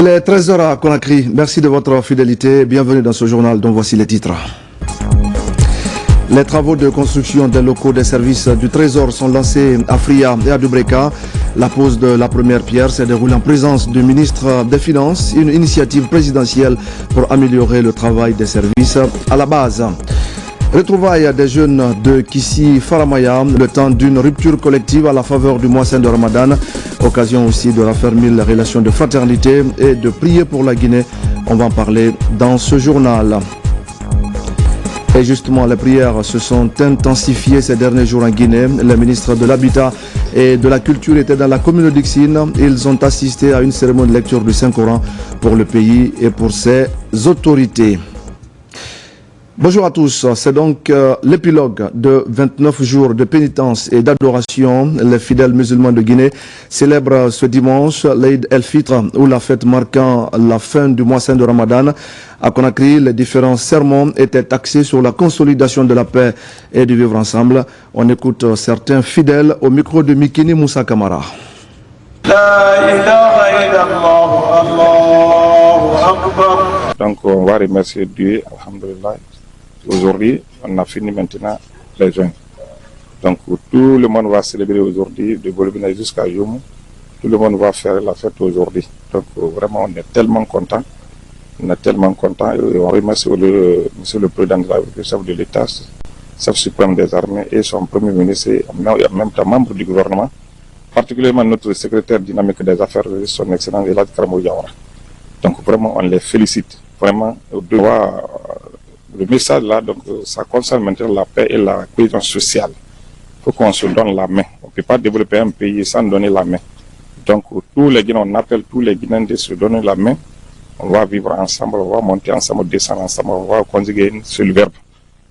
Il est 13h à Conakry. Merci de votre fidélité. Bienvenue dans ce journal dont voici les titres. Les travaux de construction des locaux des services du Trésor sont lancés à Fria et à Dubreka. La pose de la première pierre s'est déroulée en présence du ministre des Finances, une initiative présidentielle pour améliorer le travail des services à la base. Retrouvailles des jeunes de Kissi Faramaya, le temps d'une rupture collective à la faveur du mois saint de Ramadan. Occasion aussi de raffermir les relations de fraternité et de prier pour la Guinée. On va en parler dans ce journal. Et justement, les prières se sont intensifiées ces derniers jours en Guinée. Les ministres de l'Habitat et de la Culture étaient dans la commune d'Ixine. Ils ont assisté à une cérémonie de lecture du Saint-Coran pour le pays et pour ses autorités. Bonjour à tous, c'est donc l'épilogue de 29 jours de pénitence et d'adoration. Les fidèles musulmans de Guinée célèbrent ce dimanche l'Eid el-Fitr, ou la fête marquant la fin du mois saint de Ramadan. À Conakry, les différents sermons étaient axés sur la consolidation de la paix et du vivre ensemble. On écoute certains fidèles au micro de Mikini Moussa Kamara. Donc on va remercier Dieu, alhamdulillah. Aujourd'hui, on a fini maintenant les jeûnes. Donc tout le monde va célébrer aujourd'hui, de Bolivie jusqu'à Youmou. Tout le monde va faire la fête aujourd'hui. Donc vraiment, on est tellement content. On est tellement content et on remercie Monsieur le Président de la République, le chef de l'État, chef suprême des armées et son Premier ministre et en même temps membre du gouvernement, particulièrement notre secrétaire dynamique des affaires, son Excellence Elad Karamo Yawara. Donc vraiment, on les félicite. Vraiment, le message là, donc, ça concerne maintenant la paix et la cohésion sociale. Il faut qu'on se donne la main. On ne peut pas développer un pays sans donner la main. Donc tous les Guinéens, on appelle tous les Guinéens de se donner la main. On va vivre ensemble, on va monter ensemble, descendre ensemble, on va conjuguer un seul verbe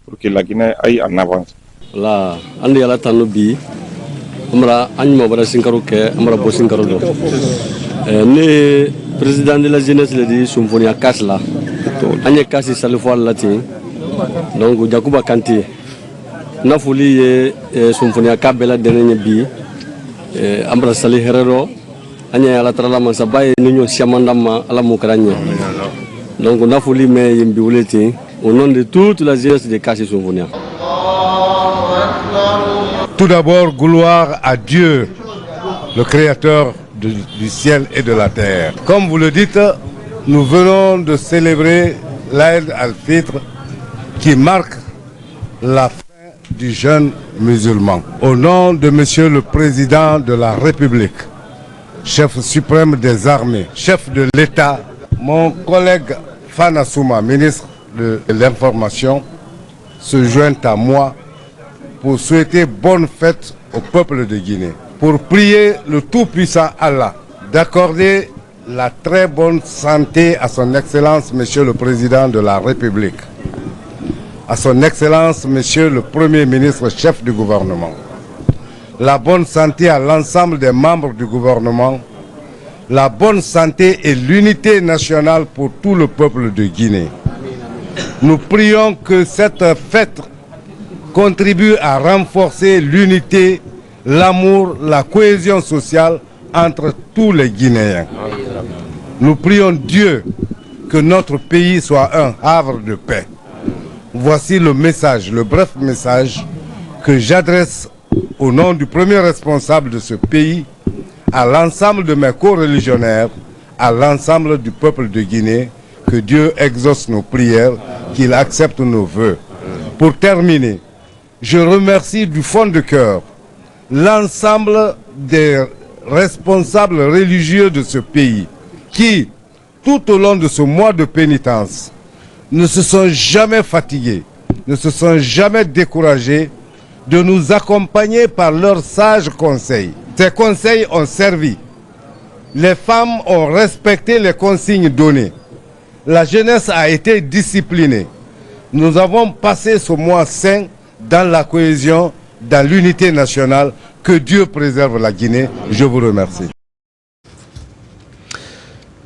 pour que la Guinée aille en avant. Là, on est à la Tanobi, on a un Sinkaroke, on a un Sinkarodo. Le président de la jeunesse l'a dit, Sumfonia Kasla. Anya kasi salifo latin donc Jakuba Kanté nafuli ye symphony kabela denenye bi ambra sali herero anya ala trala man sabaye ninyo siamandama ala mukranya donc nafuli me yimbi wuleti au nom de toute la jeunesse de Kassi Symphonia. Tout d'abord, gloire à Dieu, le créateur du ciel et de la terre. Comme vous le dites, nous venons de célébrer l'Eid al-Fitr qui marque la fin du jeûne musulman. Au nom de Monsieur le Président de la République, chef suprême des armées, chef de l'État, mon collègue Fana Souma, ministre de l'Information, se joint à moi pour souhaiter bonne fête au peuple de Guinée, pour prier le Tout-Puissant Allah d'accorder la très bonne santé à son Excellence, Monsieur le Président de la République, à son Excellence, Monsieur le Premier ministre, chef du gouvernement, la bonne santé à l'ensemble des membres du gouvernement, la bonne santé et l'unité nationale pour tout le peuple de Guinée. Nous prions que cette fête contribue à renforcer l'unité, l'amour, la cohésion sociale entre tous les Guinéens. Nous prions Dieu que notre pays soit un havre de paix. Voici le message, le bref message que j'adresse au nom du premier responsable de ce pays, à l'ensemble de mes co-religionnaires, à l'ensemble du peuple de Guinée, que Dieu exauce nos prières, qu'il accepte nos vœux. Pour terminer, je remercie du fond de cœur l'ensemble des responsables religieux de ce pays qui, tout au long de ce mois de pénitence, ne se sont jamais fatigués, ne se sont jamais découragés de nous accompagner par leurs sages conseils. Ces conseils ont servi. Les femmes ont respecté les consignes données. La jeunesse a été disciplinée. Nous avons passé ce mois saint dans la cohésion, dans l'unité nationale. Que Dieu préserve la Guinée. Je vous remercie.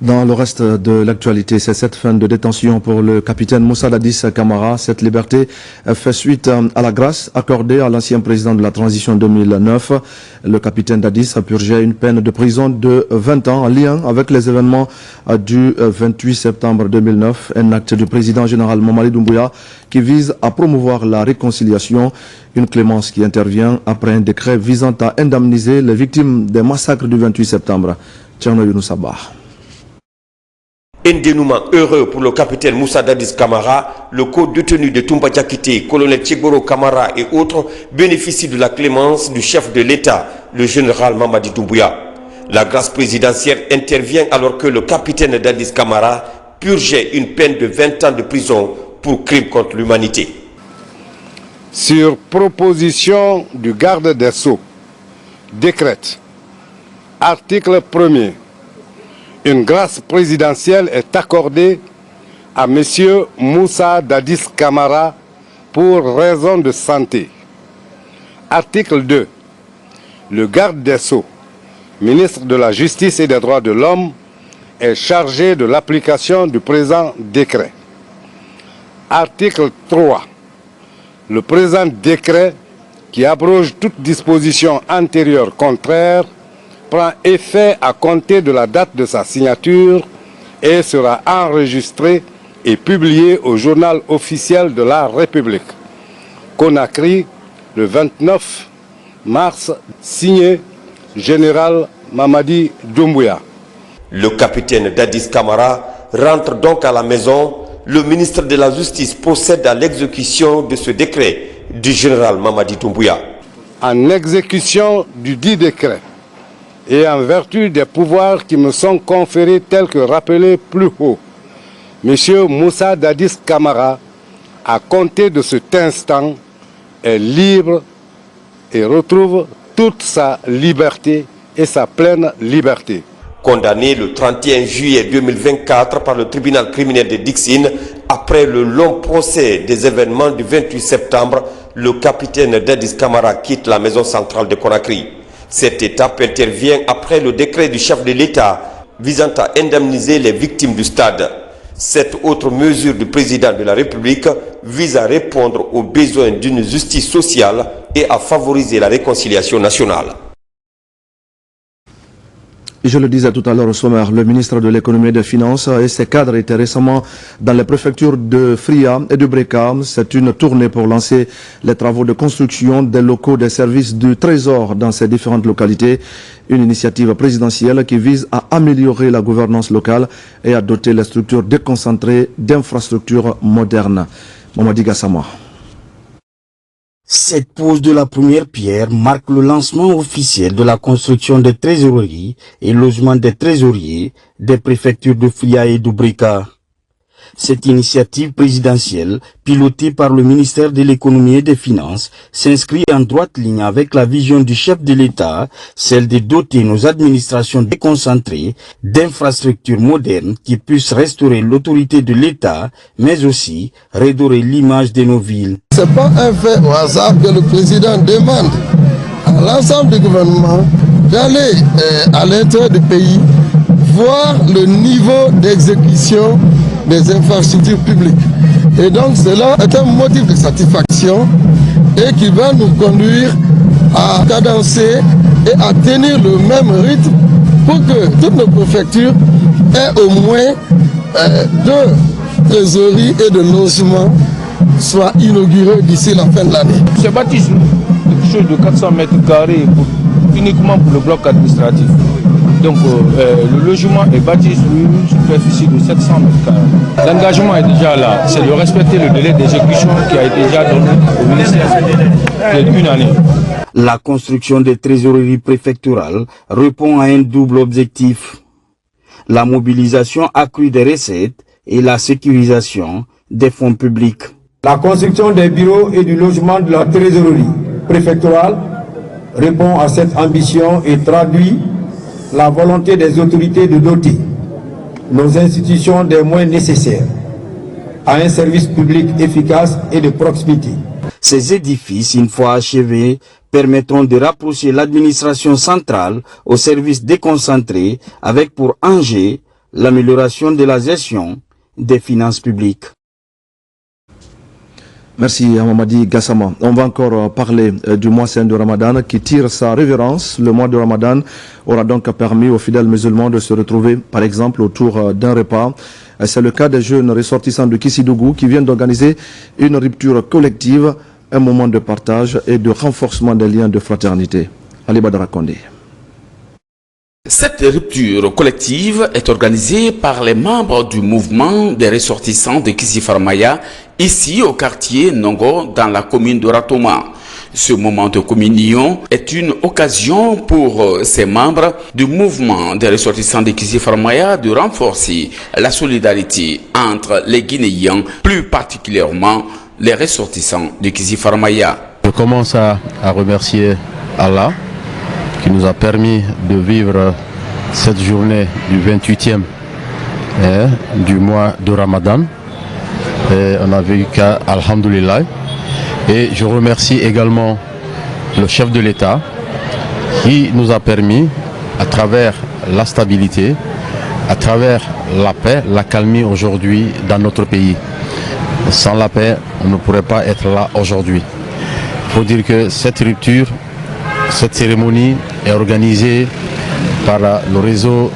Dans le reste de l'actualité, c'est cette fin de détention pour le capitaine Moussa Dadis Camara. Cette liberté fait suite à la grâce accordée à l'ancien président de la transition 2009. Le capitaine Dadis a purgé une peine de prison de 20 ans en lien avec les événements du 28 septembre 2009. Un acte du président général Mamadi Doumbouya qui vise à promouvoir la réconciliation. Une clémence qui intervient après un décret visant à indemniser les victimes des massacres du 28 septembre. Tcherno Younoussaba. Un dénouement heureux pour le capitaine Moussa Dadis Camara, le co-détenu de Toumba Diakité, colonel Tchegoro Camara et autres bénéficient de la clémence du chef de l'État, le général Mamadi Doumbouya. La grâce présidentielle intervient alors que le capitaine Dadis Camara purgeait une peine de 20 ans de prison pour crime contre l'humanité. Sur proposition du garde des Sceaux, décrète, article 1er, une grâce présidentielle est accordée à M. Moussa Dadis Camara pour raison de santé. Article 2. Le garde des Sceaux, ministre de la Justice et des Droits de l'Homme, est chargé de l'application du présent décret. Article 3. Le présent décret, qui abroge toute disposition antérieure contraire, prend effet à compter de la date de sa signature et sera enregistré et publié au journal officiel de la République. Conakry, le 29 mars, signé Général Mamadi Doumbouya. Le capitaine Dadis Camara rentre donc à la maison. Le ministre de la Justice procède à l'exécution de ce décret du général Mamadi Doumbouya. En exécution du dit décret, et en vertu des pouvoirs qui me sont conférés tels que rappelés plus haut, M. Moussa Dadis Camara, à compter de cet instant, est libre et retrouve toute sa liberté et sa pleine liberté. Condamné le 31 juillet 2024 par le tribunal criminel de Dixine, après le long procès des événements du 28 septembre, le capitaine Dadis Camara quitte la maison centrale de Conakry. Cette étape intervient après le décret du chef de l'État visant à indemniser les victimes du stade. Cette autre mesure du président de la République vise à répondre aux besoins d'une justice sociale et à favoriser la réconciliation nationale. Je le disais tout à l'heure au sommaire, le ministre de l'économie et des finances et ses cadres étaient récemment dans les préfectures de Fria et de Breka. C'est une tournée pour lancer les travaux de construction des locaux des services du Trésor dans ces différentes localités. Une initiative présidentielle qui vise à améliorer la gouvernance locale et à doter les structures déconcentrées d'infrastructures modernes. Mamadi Gassama. Cette pose de la première pierre marque le lancement officiel de la construction des trésoreries et logements des trésoriers des préfectures de Fria et d'Oubrika. Cette initiative présidentielle, pilotée par le ministère de l'économie et des finances, s'inscrit en droite ligne avec la vision du chef de l'État, celle de doter nos administrations déconcentrées d'infrastructures modernes qui puissent restaurer l'autorité de l'État, mais aussi redorer l'image de nos villes. C'est pas un fait au hasard que le président demande à l'ensemble du gouvernement d'aller à l'intérieur du pays voir le niveau d'exécution des infrastructures publiques. Et donc cela est un motif de satisfaction et qui va nous conduire à cadencer et à tenir le même rythme pour que toutes nos préfectures aient au moins 2 trésoreries et de logements soient inaugurés d'ici la fin de l'année. Ce bâti sur quelque chose de 400 mètres carrés uniquement pour le bloc administratif. Donc le logement est bâti sur une superficie de 700 mètres carrés. L'engagement est déjà là, c'est de respecter le délai d'exécution qui a été déjà donné au ministère d'1 année. La construction des trésoreries préfectorales répond à un double objectif. La mobilisation accrue des recettes et la sécurisation des fonds publics. La construction des bureaux et du logement de la trésorerie préfectorale répond à cette ambition et traduit la volonté des autorités de doter nos institutions des moyens nécessaires à un service public efficace et de proximité. Ces édifices, une fois achevés, permettront de rapprocher l'administration centrale aux services déconcentrés avec pour enjeu l'amélioration de la gestion des finances publiques. Merci Mamadi Gassama. On va encore parler du mois saint de Ramadan qui tire sa révérence. Le mois de Ramadan aura donc permis aux fidèles musulmans de se retrouver par exemple autour d'un repas. C'est le cas des jeunes ressortissants de Kissidougou qui viennent d'organiser une rupture collective, un moment de partage et de renforcement des liens de fraternité. Ali Badara Kondé. Cette rupture collective est organisée par les membres du mouvement des ressortissants de Kisifarmaya, ici au quartier Nongo, dans la commune de Ratoma. Ce moment de communion est une occasion pour ces membres du mouvement des ressortissants de Kisifarmaya de renforcer la solidarité entre les Guinéens, plus particulièrement les ressortissants de Kisifarmaya. Je commence à remercier Allah qui nous a permis de vivre cette journée du 28e du mois de Ramadan. Et on a vécu qu'à Alhamdulillah. Et je remercie également le chef de l'État qui nous a permis, à travers la stabilité, à travers la paix, la calmie aujourd'hui dans notre pays. Sans la paix, on ne pourrait pas être là aujourd'hui. Il faut dire que cette rupture, cette cérémonie est organisée par le réseau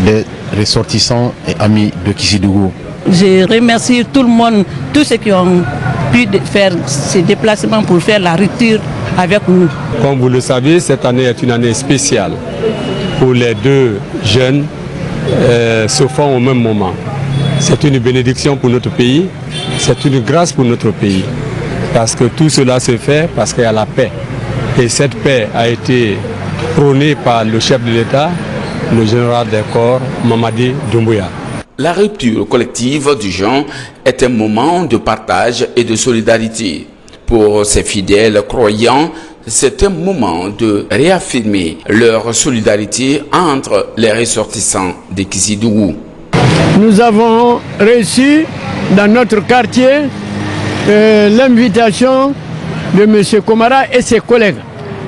des ressortissants et amis de Kissidougou. Je remercie tout le monde, tous ceux qui ont pu faire ces déplacements pour faire la rupture avec nous. Comme vous le savez, cette année est une année spéciale où les deux jeunes se font au même moment. C'est une bénédiction pour notre pays, c'est une grâce pour notre pays. Parce que tout cela se fait parce qu'il y a la paix. Et cette paix a été prônée par le chef de l'État, le général des corps, Mamadi Doumbouya. La rupture collective du genre est un moment de partage et de solidarité. Pour ces fidèles croyants, c'est un moment de réaffirmer leur solidarité entre les ressortissants de Kissidougou. Nous avons reçu dans notre quartier l'invitation de M. Komara et ses collègues,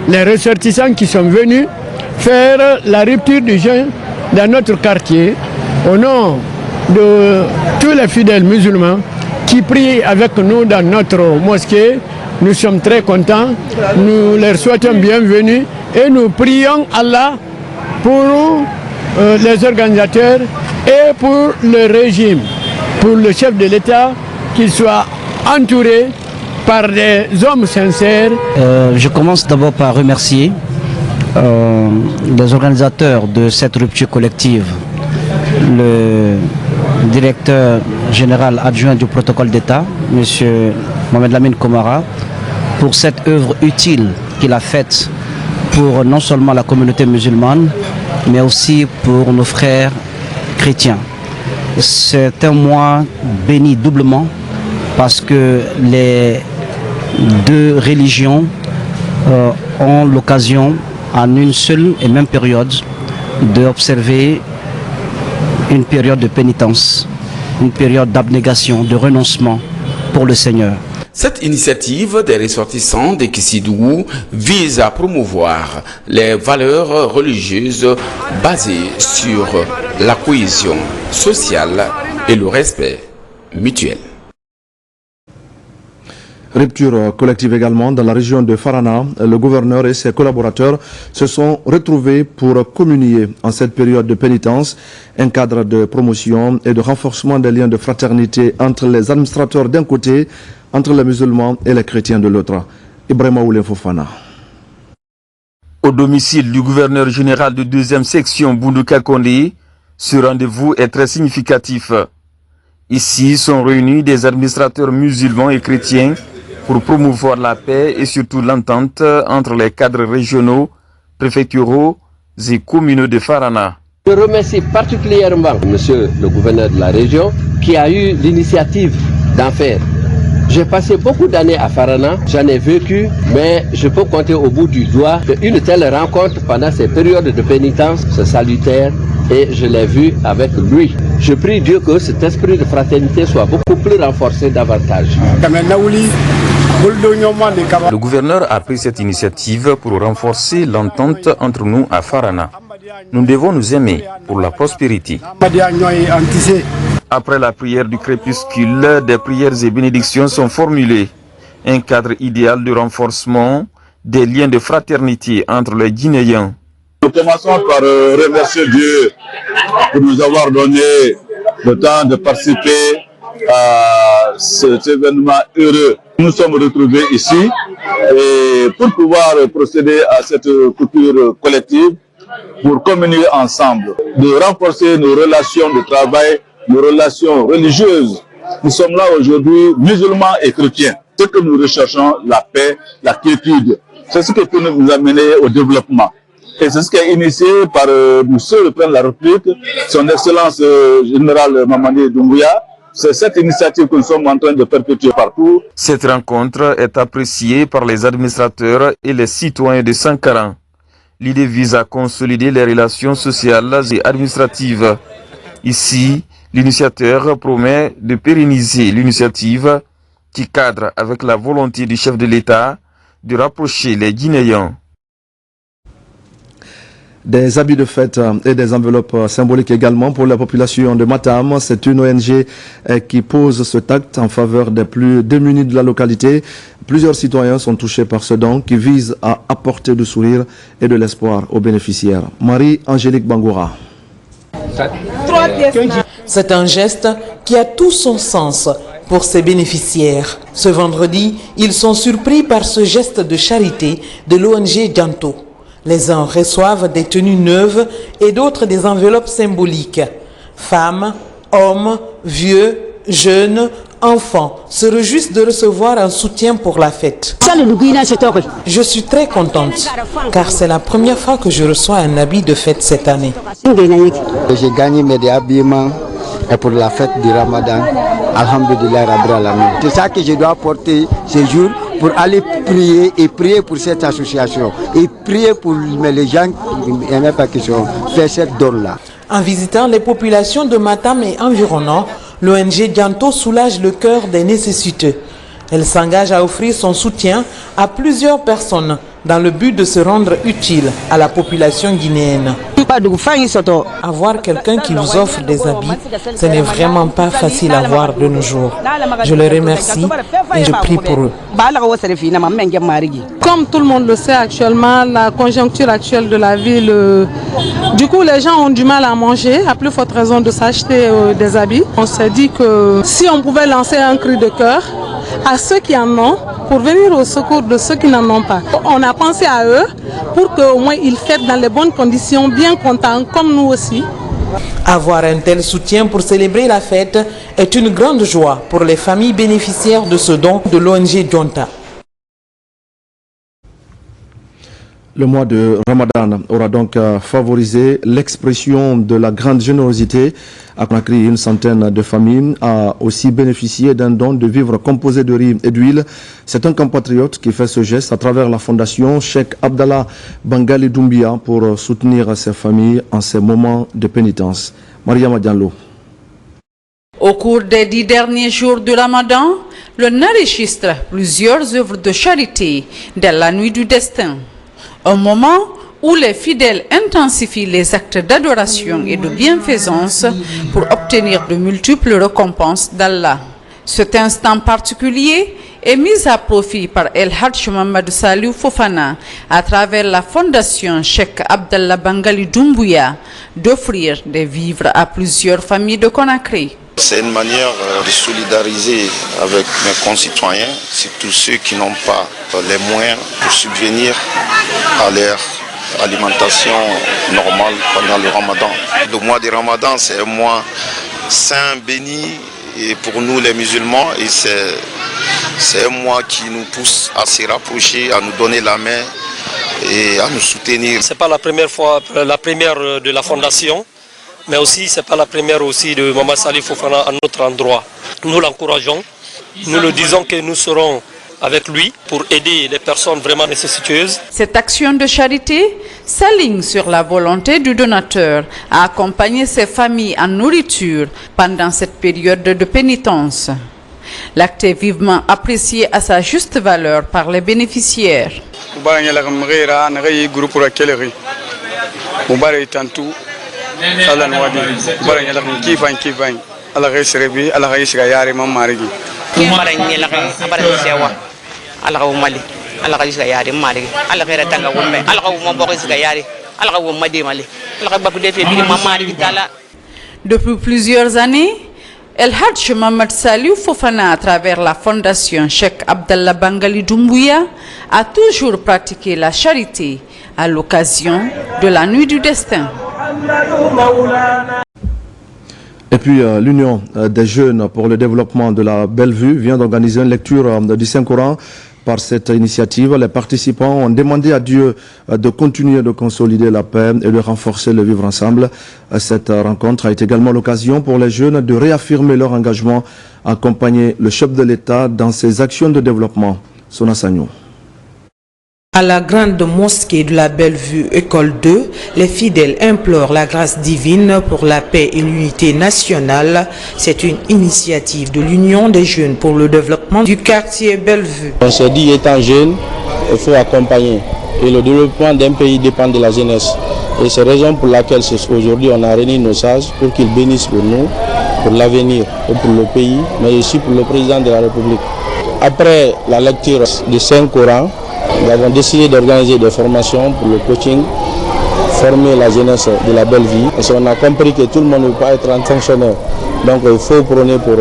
les ressortissants qui sont venus faire la rupture du jeûne dans notre quartier au nom de tous les fidèles musulmans qui prient avec nous dans notre mosquée. Nous sommes très contents, nous leur souhaitons bienvenue et nous prions Allah pour les organisateurs et pour le régime, pour le chef de l'État, qu'il soit entouré par des hommes sincères. Je commence d'abord par remercier les organisateurs de cette rupture collective, le directeur général adjoint du protocole d'État, M. Mohamed Lamine Komara, pour cette œuvre utile qu'il a faite pour non seulement la communauté musulmane, mais aussi pour nos frères chrétiens. C'est un mois béni doublement parce que les deux religions ont l'occasion en une seule et même période d'observer une période de pénitence, une période d'abnégation, de renoncement pour le Seigneur. Cette initiative des ressortissants de Kissidougou vise à promouvoir les valeurs religieuses basées sur la cohésion sociale et le respect mutuel. Rupture collective également dans la région de Farana. Le gouverneur et ses collaborateurs se sont retrouvés pour communier en cette période de pénitence, un cadre de promotion et de renforcement des liens de fraternité entre les administrateurs d'un côté, entre les musulmans et les chrétiens de l'autre. Ibrahima Oulé Fofana. Au domicile du gouverneur général de 2e section Boundouka Kondé, ce rendez-vous est très significatif. Ici sont réunis des administrateurs musulmans et chrétiens pour promouvoir la paix et surtout l'entente entre les cadres régionaux, préfectoraux et communaux de Farana. Je remercie particulièrement monsieur le gouverneur de la région qui a eu l'initiative d'en faire. J'ai passé beaucoup d'années à Farana, j'en ai vécu, mais je peux compter au bout du doigt qu'une telle rencontre pendant ces périodes de pénitence, c'est salutaire et je l'ai vu avec lui. Je prie Dieu que cet esprit de fraternité soit beaucoup plus renforcé davantage. Le gouverneur a pris cette initiative pour renforcer l'entente entre nous à Farana. nous devons nous aimer pour la prospérité. Après la prière du crépuscule, des prières et bénédictions sont formulées. Un cadre idéal de renforcement des liens de fraternité entre les Guinéens. Nous commençons par remercier Dieu pour nous avoir donné le temps de participer à cet événement heureux. Nous sommes retrouvés ici et pour pouvoir procéder à cette coupure collective, pour communier ensemble, de renforcer nos relations de travail, nos relations religieuses. Nous sommes là aujourd'hui, musulmans et chrétiens. Ce que nous recherchons, la paix, la quiétude, c'est ce qui peut nous amener au développement. Et c'est ce qui est initié par Monsieur le Président de la République, son Excellence général Mamadi Doumbouya. C'est cette initiative que nous sommes en train de perpétuer partout. Cette rencontre est appréciée par les administrateurs et les citoyens de Sankara. L'idée vise à consolider les relations sociales et administratives. Ici, l'initiateur promet de pérenniser l'initiative qui cadre avec la volonté du chef de l'État de rapprocher les Guinéens. Des habits de fête et des enveloppes symboliques également pour la population de Matam. C'est une ONG qui pose ce acte en faveur des plus démunis de la localité. Plusieurs citoyens sont touchés par ce don qui vise à apporter du sourire et de l'espoir aux bénéficiaires. Marie-Angélique Bangoura. C'est un geste qui a tout son sens pour ses bénéficiaires. Ce vendredi, ils sont surpris par ce geste de charité de l'ONG Dianto. Les uns reçoivent des tenues neuves et d'autres des enveloppes symboliques. Femmes, hommes, vieux, jeunes, enfants se réjouissent de recevoir un soutien pour la fête. Je suis très contente car c'est la première fois que je reçois un habit de fête cette année. J'ai gagné mes habillements pour la fête du Ramadan. Alhamdulillah Rabbil Alamin. C'est ça que je dois porter ce jour pour aller prier et prier pour cette association et prier pour les gens qui ont fait cette donne-là. En visitant les populations de Matam et environnants, l'ONG Dianto soulage le cœur des nécessiteux. Elle s'engage à offrir son soutien à plusieurs personnes dans le but de se rendre utile à la population guinéenne. Avoir quelqu'un qui vous offre des habits, ce n'est vraiment pas facile à voir de nos jours. Je les remercie et je prie pour eux. Comme tout le monde le sait actuellement, la conjoncture actuelle de la ville, du coup les gens ont du mal à manger, à plus forte raison de s'acheter des habits. On s'est dit que si on pouvait lancer un cri de cœur à ceux qui en ont, pour venir au secours de ceux qui n'en ont pas. On a pensé à eux pour qu'au moins ils fêtent dans les bonnes conditions, bien contents, comme nous aussi. Avoir un tel soutien pour célébrer la fête est une grande joie pour les familles bénéficiaires de ce don de l'ONG Dianto. Le mois de Ramadan aura donc favorisé l'expression de la grande générosité. À Conakry, une centaine de familles a aussi bénéficié d'un don de vivres composés de riz et d'huile. C'est un compatriote qui fait ce geste à travers la fondation Cheikh Abdallah Bangali Doumbia pour soutenir ses familles en ces moments de pénitence. Mariama Diallo. Au cours des 10 derniers jours du Ramadan, l'on enregistre plusieurs œuvres de charité dès la nuit du destin. Un moment où les fidèles intensifient les actes d'adoration et de bienfaisance pour obtenir de multiples récompenses d'Allah. Cet instant particulier est mis à profit par El Hadj Mohamed Salih Fofana à travers la fondation Cheikh Abdallah Bangali Doumbouya d'offrir des vivres à plusieurs familles de Conakry. C'est une manière de solidariser avec mes concitoyens, surtout ceux qui n'ont pas les moyens pour subvenir à leur alimentation normale pendant le Ramadan. Le mois de Ramadan, c'est un mois saint, béni et pour nous les musulmans, et c'est un mois qui nous pousse à se rapprocher, à nous donner la main et à nous soutenir. C'est pas la première fois, la première de la fondation. Mais aussi, ce n'est pas la première aussi de Mohamed Salih Fofana à notre endroit. Nous l'encourageons, nous le disons que nous serons avec lui pour aider les personnes vraiment nécessiteuses. Cette action de charité s'aligne sur la volonté du donateur à accompagner ses familles en nourriture pendant cette période de pénitence. L'acte est vivement apprécié à sa juste valeur par les bénéficiaires. Mubarak tantu Allah nwadi Mubarak yalla kifan Allah ga sirbi Allah ga shiga yare man marigi Mubarak yalla abara sewa Allah ga mali Allah ga shiga yare marigi Allah ga tanga wumbe Allah ga mo bokk shiga yare Allah ga mo madi mali Allah ga bakku defé bi man marigi tala. Depuis plusieurs années, El Hadj Mohamed Saliou Fofana, à travers la fondation Cheikh Abdallah Bangali Doumbouya, a toujours pratiqué la charité à l'occasion de la nuit du destin. Et puis l'Union des jeunes pour le développement de la Bellevue vient d'organiser une lecture du Saint-Coran. Par cette initiative, les participants ont demandé à Dieu de continuer de consolider la paix et de renforcer le vivre ensemble. Cette rencontre a été également l'occasion pour les jeunes de réaffirmer leur engagement à accompagner le chef de l'État dans ses actions de développement. Sona Sagnou. À la grande mosquée de la Bellevue, École 2, les fidèles implorent la grâce divine pour la paix et l'unité nationale. C'est une initiative de l'Union des jeunes pour le développement du quartier Bellevue. On s'est dit, étant jeune, il faut accompagner. Et le développement d'un pays dépend de la jeunesse. Et c'est la raison pour laquelle aujourd'hui on a réuni nos sages pour qu'ils bénissent pour nous, pour l'avenir et pour le pays, mais aussi pour le président de la République. Après la lecture du Saint-Coran, nous avons décidé d'organiser des formations pour le coaching, former la jeunesse de la belle vie. Parce qu'on a compris que tout le monde ne peut pas être un fonctionnaire. Donc il faut prôner pour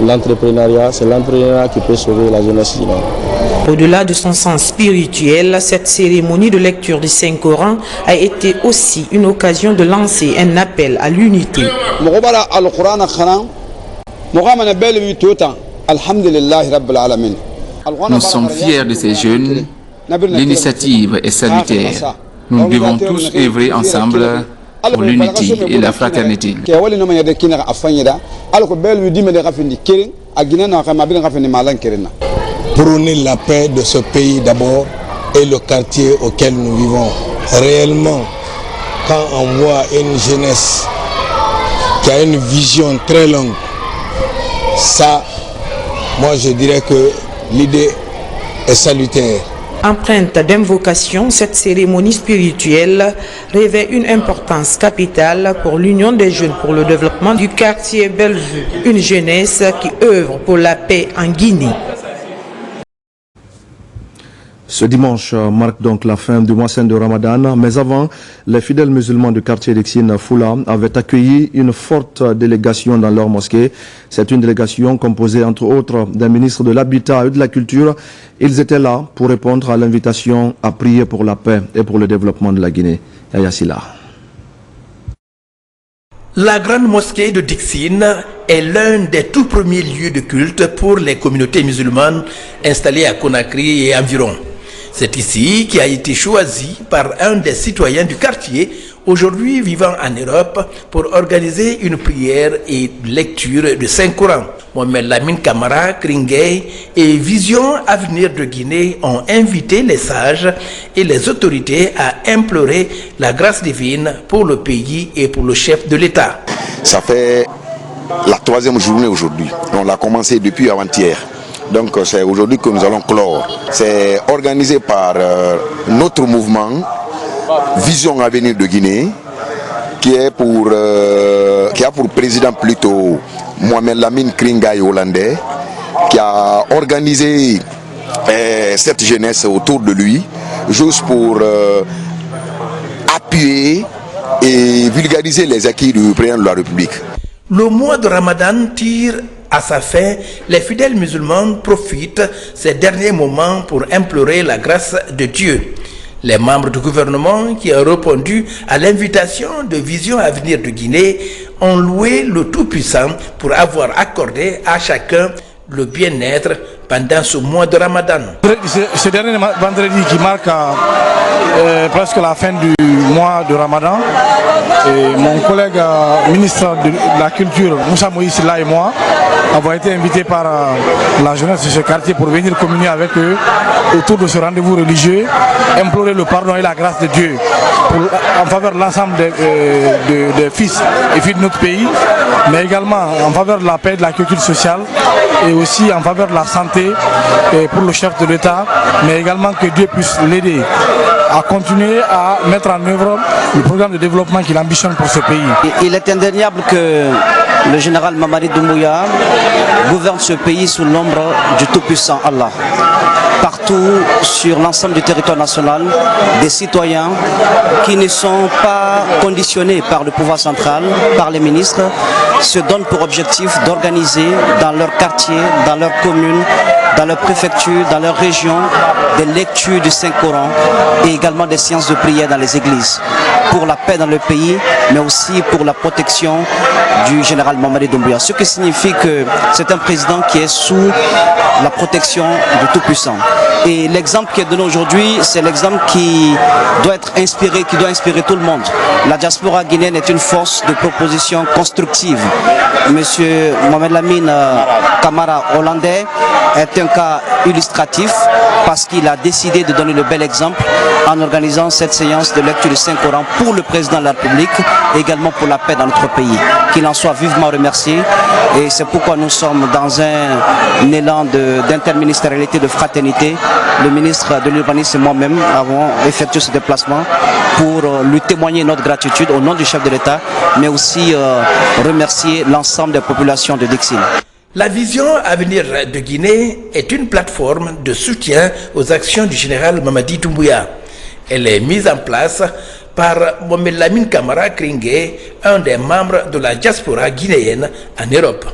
l'entrepreneuriat. C'est l'entrepreneuriat qui peut sauver la jeunesse. Au-delà de son sens spirituel, cette cérémonie de lecture du Saint-Coran a été aussi une occasion de lancer un appel à l'unité. Nous sommes fiers de ces jeunes. L'initiative est salutaire. Nous devons tous œuvrer ensemble pour l'unité et la fraternité. Prôner la paix de ce pays d'abord et le quartier auquel nous vivons. Réellement, quand on voit une jeunesse qui a une vision très longue, ça, moi je dirais que l'idée est salutaire. Empreinte d'invocation, cette cérémonie spirituelle revêt une importance capitale pour l'Union des jeunes pour le développement du quartier Bellevue, une jeunesse qui œuvre pour la paix en Guinée. Ce dimanche marque donc la fin du mois saint de Ramadan, mais avant, les fidèles musulmans du quartier d'Exine Foula avaient accueilli une forte délégation dans leur mosquée. C'est une délégation composée entre autres d'un ministre de l'Habitat et de la Culture. Ils étaient là pour répondre à l'invitation à prier pour la paix et pour le développement de la Guinée. Yaya Silla. La grande mosquée de Dixine est l'un des tout premiers lieux de culte pour les communautés musulmanes installées à Conakry et environ. C'est ici qui a été choisi par un des citoyens du quartier, aujourd'hui vivant en Europe, pour organiser une prière et lecture de Saint-Coran. Mohamed Lamine Camara, Kringay et Vision Avenir de Guinée ont invité les sages et les autorités à implorer la grâce divine pour le pays et pour le chef de l'État. Ça fait la 3e journée aujourd'hui. On l'a commencé depuis avant-hier. Donc c'est aujourd'hui que nous allons clore. C'est organisé par notre mouvement Vision Avenir de Guinée, qui a pour président plutôt Mohamed Lamine Kringay hollandais, qui a organisé cette jeunesse autour de lui, juste pour appuyer et vulgariser les acquis du président de la République. Le mois de Ramadan tire à sa fin. Les fidèles musulmans profitent ces derniers moments pour implorer la grâce de Dieu. Les membres du gouvernement qui ont répondu à l'invitation de Vision Avenir de Guinée ont loué le Tout-Puissant pour avoir accordé à chacun le bien-être pendant ce mois de Ramadan. Ce dernier vendredi qui marque presque la fin du mois de Ramadan, et mon collègue ministre de la Culture, Moussa Moïse Silla et moi, avons été invités par la jeunesse de ce quartier pour venir communier avec eux autour de ce rendez-vous religieux, implorer le pardon et la grâce de Dieu en faveur de l'ensemble des fils et filles de notre pays, mais également en faveur de la paix, de la culture sociale et aussi en faveur de la santé pour le chef de l'État, mais également que Dieu puisse l'aider à continuer à mettre en œuvre le programme de développement qu'il ambitionne pour ce pays. Il est indéniable que le général Mamadi Doumbouya gouverne ce pays sous l'ombre du Tout-Puissant Allah. Partout sur l'ensemble du territoire national, des citoyens qui ne sont pas conditionnés par le pouvoir central, par les ministres, se donnent pour objectif d'organiser dans leur quartier, dans leur commune, dans leur préfecture, dans leur région, des lectures du Saint-Coran et également des séances de prière dans les églises pour la paix dans le pays, mais aussi pour la protection du général Mamadi Doumbouya. Ce qui signifie que c'est un président qui est sous la protection du Tout-Puissant. Et l'exemple qui est donné aujourd'hui, c'est l'exemple qui doit être inspiré, qui doit inspirer tout le monde. La diaspora guinéenne est une force de proposition constructive. Monsieur Mohamed Lamine Camara hollandais est un cas illustratif parce qu'il a décidé de donner le bel exemple en organisant cette séance de lecture du Saint-Coran pour le président de la République et également pour la paix dans notre pays. Qu'il en soit vivement remercié et c'est pourquoi nous sommes dans un élan d'interministérialité, de fraternité. Le ministre de l'Urbanisme et moi-même avons effectué ce déplacement pour lui témoigner notre gratitude au nom du chef de l'État, mais aussi remercier l'ensemble des populations de Dixine. La vision Avenir de Guinée est une plateforme de soutien aux actions du général Mamadi Doumbouya. Elle est mise en place par Mohamed Lamine Camara Kringé, un des membres de la diaspora guinéenne en Europe.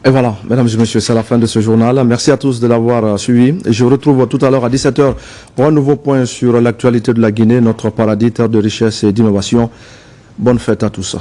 Et voilà, mesdames et messieurs, c'est la fin de ce journal. Merci à tous de l'avoir suivi. Et je vous retrouve tout à l'heure à 17h pour un nouveau point sur l'actualité de la Guinée, notre paradis, terre de richesse et d'innovation. Bonne fête à tous.